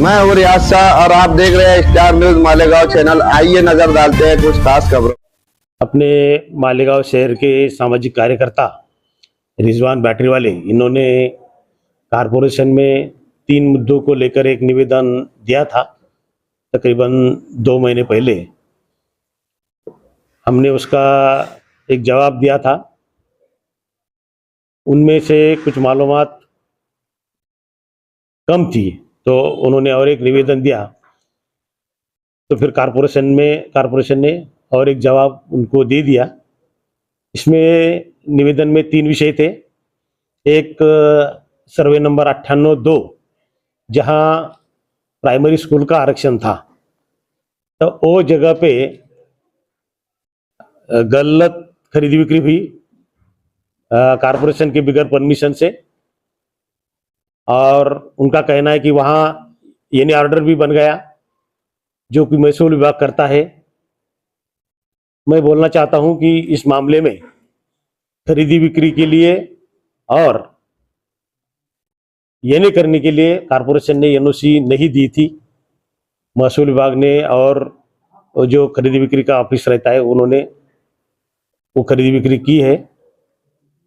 मैं हूँ रियाज शाह और आप देख रहे हैं स्टार न्यूज मालेगांव चैनल। आइए नजर डालते हैं कुछ खास खबरों। अपने मालेगांव शहर के सामाजिक कार्यकर्ता रिजवान बैटरी वाले, इन्होंने कारपोरेशन में 3 मुद्दों को लेकर एक निवेदन दिया था। तकरीबन 2 महीने पहले हमने उसका एक जवाब दिया था। उनमें से कुछ मालूमात कम थी, तो उन्होंने और एक निवेदन दिया। तो फिर कारपोरेशन ने और एक जवाब उनको दे दिया। इसमें निवेदन में 3 विषय थे। एक सर्वे नंबर 98-2, जहाँ प्राइमरी स्कूल का आरक्षण था, तो वो जगह पे गलत खरीदी बिक्री हुई कारपोरेशन के बगैर परमिशन से। और उनका कहना है कि वहाँ यानी ऑर्डर भी बन गया, जो कि महसूल विभाग करता है। मैं बोलना चाहता हूँ कि इस मामले में खरीदी बिक्री के लिए और ये करने के लिए कारपोरेशन ने एनओसी नहीं दी थी। महसूल विभाग ने और जो खरीदी बिक्री का ऑफिस रहता है, उन्होंने वो खरीदी बिक्री की है।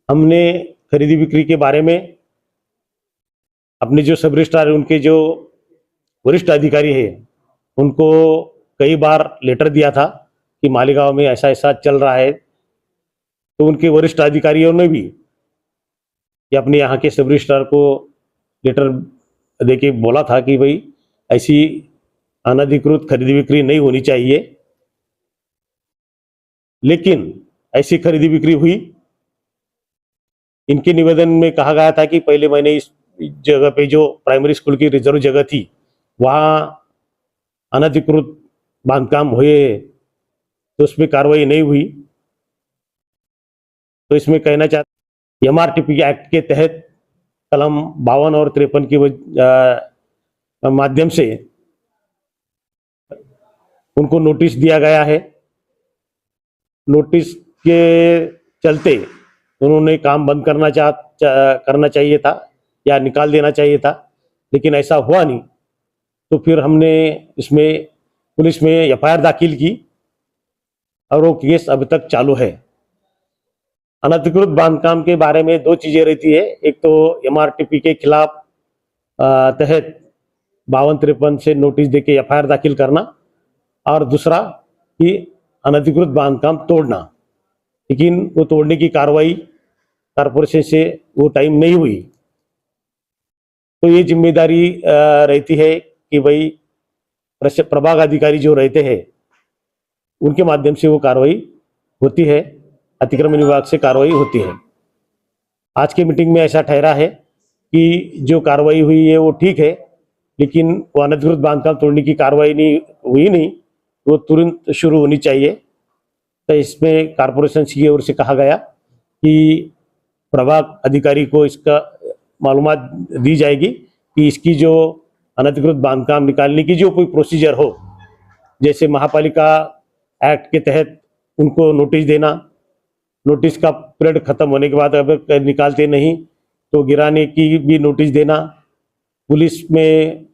हमने खरीदी बिक्री के बारे में अपने जो सब रजिस्ट्रार, उनके जो वरिष्ठ अधिकारी है, उनको कई बार लेटर दिया था कि मालेगांव में ऐसा ऐसा चल रहा है। तो उनके वरिष्ठ अधिकारियों ने भी अपने यहाँ के सब रजिस्ट्रार को लेटर देके बोला था कि भाई ऐसी अनधिकृत खरीदी बिक्री नहीं होनी चाहिए। लेकिन ऐसी खरीदी बिक्री हुई। इनके निवेदन में कहा गया था कि पहले महीने इस जगह पे जो प्राइमरी स्कूल की रिजर्व जगह थी, वहाँ अनधिकृत बांधकाम हुए, तो उसमें कार्रवाई नहीं हुई। तो इसमें कहना चाहते MRTP एक्ट के तहत कलम 52 और 53 के माध्यम से उनको नोटिस दिया गया है। नोटिस के चलते उन्होंने काम बंद करना चाहिए था या निकाल देना चाहिए था, लेकिन ऐसा हुआ नहीं। तो फिर हमने इसमें पुलिस में FIR दाखिल की और वो केस अभी तक चालू है। अनधिकृत बांधकाम के बारे में 2 चीजें रहती है। एक तो MRTP के खिलाफ तहत 52-53 से नोटिस देके FIR दाखिल करना, और दूसरा कि अनधिकृत बांधकाम तोड़ना। लेकिन वो तोड़ने की कार्रवाई कारपोरेशन से वो टाइम नहीं हुई। तो ये जिम्मेदारी रहती है कि भाई प्रभाग अधिकारी जो रहते हैं, उनके माध्यम से वो कार्रवाई होती है, अतिक्रमण विभाग से कार्रवाई होती है। आज की मीटिंग में ऐसा ठहरा है कि जो कार्रवाई हुई है वो ठीक है, लेकिन वो अनधिकृत बांधकाम तोड़ने की कार्रवाई नहीं, वो तुरंत शुरू होनी चाहिए। तो इसमें कारपोरेशन की ओर से कहा गया कि प्रभाग अधिकारी को इसका मालूमात दी जाएगी कि इसकी जो अनधिकृत बांधकाम निकालने की जो कोई प्रोसीजर हो, जैसे महापालिका एक्ट के तहत उनको नोटिस देना, नोटिस का पीरियड खत्म होने के बाद अगर निकालते नहीं तो गिराने की भी नोटिस देना, पुलिस में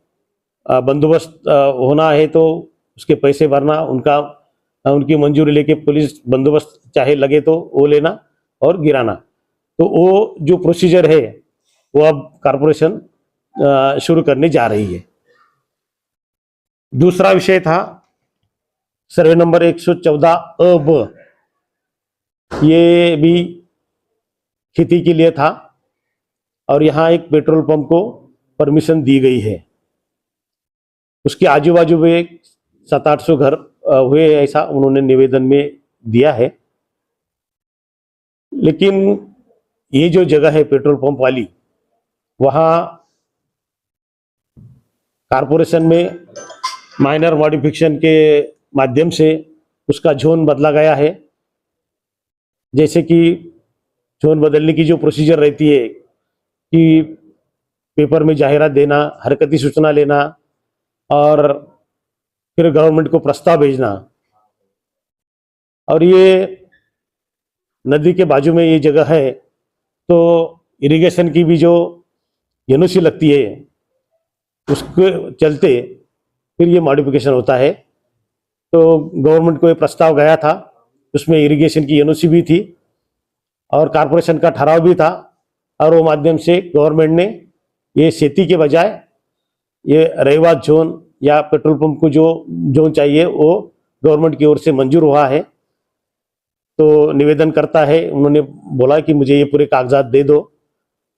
बंदोबस्त होना है तो उसके पैसे भरना, उनकी मंजूरी लेके पुलिस बंदोबस्त चाहे लगे तो वो लेना और गिराना। तो वो जो प्रोसीजर है वो अब कारपोरेशन शुरू करने जा रही है। दूसरा विषय था सर्वे नंबर 114-ब। ये भी खेती के लिए था और यहाँ एक पेट्रोल पंप को परमिशन दी गई है। उसके आजू बाजू में 700-800 घर हुए, ऐसा उन्होंने निवेदन में दिया है। लेकिन ये जो जगह है पेट्रोल पंप वाली, वहाँ कारपोरेशन में माइनर मॉडिफिकेशन के माध्यम से उसका जोन बदला गया है। जैसे कि जोन बदलने की जो प्रोसीजर रहती है कि पेपर में जाहिरात देना, हरकती सूचना लेना और फिर गवर्नमेंट को प्रस्ताव भेजना। और ये नदी के बाजू में ये जगह है, तो इरिगेशन की भी जो एनओसी लगती है उसके चलते फिर ये मॉडिफिकेशन होता है। तो गवर्नमेंट को ये प्रस्ताव गया था, उसमें इरिगेशन की एनओसी भी थी और कारपोरेशन का ठहराव भी था, और वो माध्यम से गवर्नमेंट ने ये खेती के बजाय ये रहवास जोन या पेट्रोल पंप को जो जोन चाहिए वो गवर्नमेंट की ओर से मंजूर हुआ है। तो निवेदन करता है, उन्होंने बोला कि मुझे ये पूरे कागजात दे दो।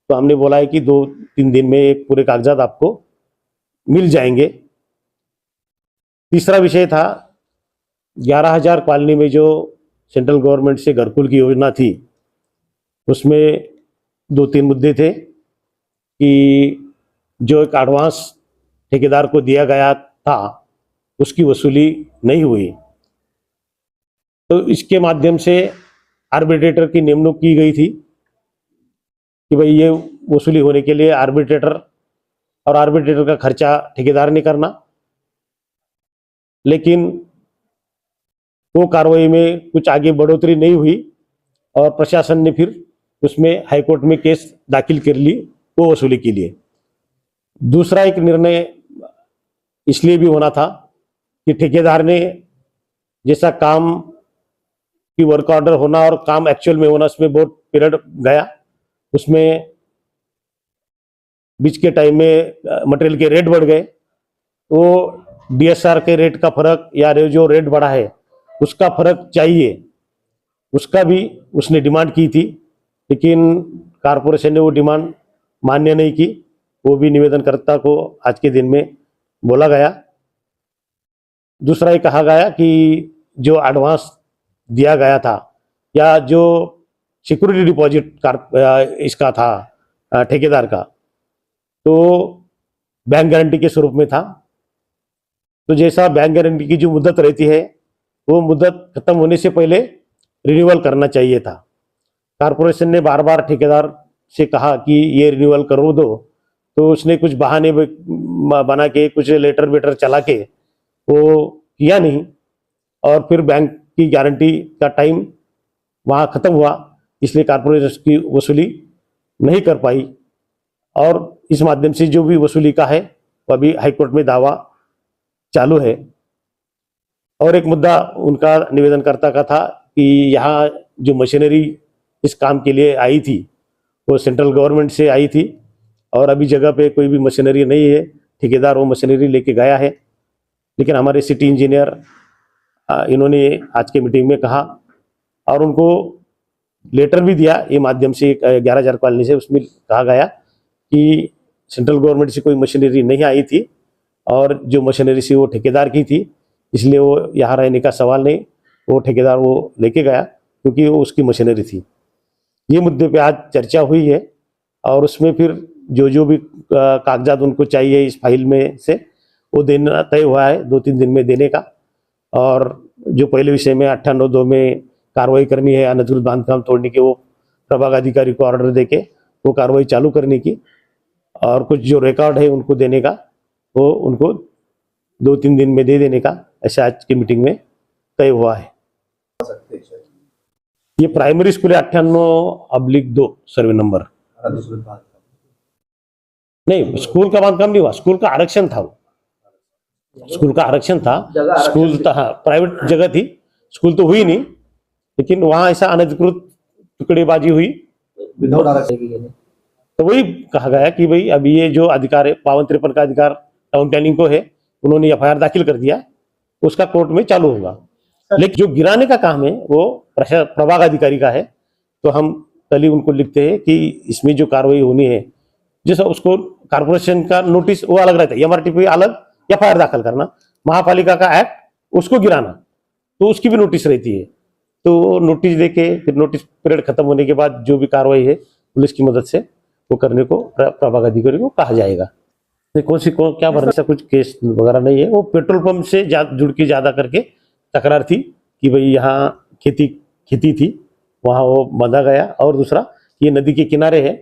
तो हमने बोला है कि 2-3 दिन में एक पूरे कागजात आपको मिल जाएंगे। तीसरा विषय था 11,000 कॉलोनी में जो सेंट्रल गवर्नमेंट से घरकुल की योजना थी, उसमें 2-3 मुद्दे थे कि जो एक एडवांस ठेकेदार को दिया गया था उसकी वसूली नहीं हुई। तो इसके माध्यम से आर्बिट्रेटर की नियुक्ति की गई थी कि भाई ये वसूली होने के लिए आर्बिट्रेटर का खर्चा ठेकेदार ने करना। लेकिन वो कार्रवाई में कुछ आगे बढ़ोतरी नहीं हुई और प्रशासन ने फिर उसमें हाईकोर्ट में केस दाखिल कर ली वो वसूली के लिए। दूसरा एक निर्णय इसलिए भी होना था कि ठेकेदार ने जैसा काम की वर्क ऑर्डर होना और काम एक्चुअल में होना, उसमें बहुत पीरियड गया। उसमें बीच के टाइम में मटेरियल के रेट बढ़ गए, तो डीएसआर के रेट का फर्क या जो रेट बढ़ा है उसका फर्क चाहिए, उसका भी उसने डिमांड की थी, लेकिन कारपोरेशन ने वो डिमांड मान्य नहीं की। वो भी निवेदनकर्ता को आज के दिन में बोला गया। दूसरा ये कहा गया कि जो एडवांस दिया गया था या जो सिक्योरिटी डिपॉजिट इसका था ठेकेदार का, तो बैंक गारंटी के स्वरूप में था। तो जैसा बैंक गारंटी की जो मुद्दत रहती है वो मुद्दत खत्म होने से पहले रिन्यूअल करना चाहिए था। कारपोरेशन ने बार बार ठेकेदार से कहा कि ये रिन्यूअल करो दो, तो उसने कुछ बहाने बना के कुछ लेटर वेटर चला के वो किया नहीं, और फिर बैंक की गारंटी का टाइम वहाँ ख़त्म हुआ, इसलिए कारपोरेशन की वसूली नहीं कर पाई। और इस माध्यम से जो भी वसूली का है वो अभी हाईकोर्ट में दावा चालू है। और एक मुद्दा उनका निवेदनकर्ता का था कि यहाँ जो मशीनरी इस काम के लिए आई थी वो सेंट्रल गवर्नमेंट से आई थी, और अभी जगह पे कोई भी मशीनरी नहीं है, ठेकेदार वो मशीनरी लेके गया है। लेकिन हमारे सिटी इंजीनियर इन्होंने आज के मीटिंग में कहा और उनको लेटर भी दिया ये माध्यम से 11,000 कॉलोनी से, उसमें कहा गया कि सेंट्रल गवर्नमेंट से कोई मशीनरी नहीं आई थी और जो मशीनरी से वो ठेकेदार की थी, इसलिए वो यहाँ रहने का सवाल नहीं, वो ठेकेदार वो लेके गया क्योंकि वो उसकी मशीनरी थी। ये मुद्दे पे आज चर्चा हुई है और उसमें फिर जो भी कागजात उनको चाहिए इस फाइल में से वो देना तय हुआ है 2-3 दिन में देने का। और जो पहले विषय में 98(2) में कार्रवाई करनी है अनधिकृत बांधकाम तोड़ने की, वो प्रभाग अधिकारी को ऑर्डर देके वो कार्रवाई चालू करने की, और कुछ जो रिकॉर्ड है उनको देने का वो उनको 2-3 दिन में दे देने का, ऐसा आज की मीटिंग में तय हुआ है। ये प्राइमरी स्कूल है 98/2 सर्वे नंबर। नहीं, स्कूल का बांधकाम नहीं हुआ, स्कूल का आरक्षण था, वो स्कूल का आरक्षण था, स्कूल था, हाँ, प्राइवेट जगह थी, स्कूल तो हुई नहीं, लेकिन वहां ऐसा अनधिकृत टुकड़ेबाजी हुई विदाउट आरक्षण। तो वही कहा गया कि भाई अभी ये जो अधिकार है 52-53 का अधिकार टाउन प्लानिंग को है, उन्होंने एफआईआर दाखिल कर दिया, उसका कोर्ट में चालू होगा। लेकिन जो गिराने का काम है वो प्रभाग अधिकारी का है, तो हम कल ही उनको लिखते हैं कि इसमें जो कार्रवाई होनी है, जैसा उसको कारपोरेशन का नोटिस वो अलग रहता है, एमआरटीपी अलग, एफआईआर दाखिल करना, महापालिका का एक्ट उसको गिराना, तो उसकी भी नोटिस रहती है। तो नोटिस देके फिर नोटिस पीरियड खत्म होने के बाद जो भी कार्रवाई है पुलिस की मदद से वो करने को प्रभाग अधिकारी को कहा जाएगा। क्या भरने से कुछ केस वगैरह नहीं है, वो पेट्रोल पंप से जुड़ के ज्यादा करके तकरार थी कि भाई यहाँ खेती थी, वहाँ वो बांधा गया, और दूसरा ये नदी के किनारे है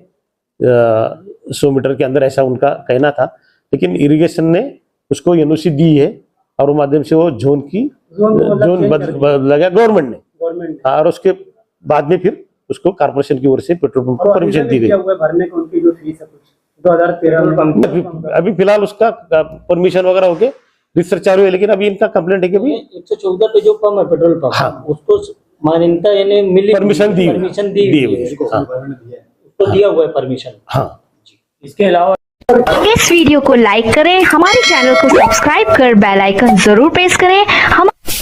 100 मीटर के अंदर, ऐसा उनका कहना था। लेकिन इरिगेशन ने उसको एनओसी दी है और वो माध्यम से वो जोन बदला गया गवर्नमेंट ने, और उसके बाद में फिर उसको कारपोरेशन की ओर से पेट्रोल पंप को परमिशन दी गई। भरने को उनकी जो फीस है कुछ 2013 अभी फिलहाल उसका परमिशन वगैरह हो गए, रिसर्च चालू है, लेकिन अभी इनका कंप्लेंट है कि अभी 114 पे जो पंप है पेट्रोल पंप, हाँ। उसको मान्यता यानी मिली, परमिशन दी दी हुई है उसको, हाँ उसको दिया हुआ है परमिशन। हाँ। इसके अलावा इस वीडियो को लाइक करें, हमारे चैनल को सब्सक्राइब कर बेल आइकन जरूर प्रेस करें। हम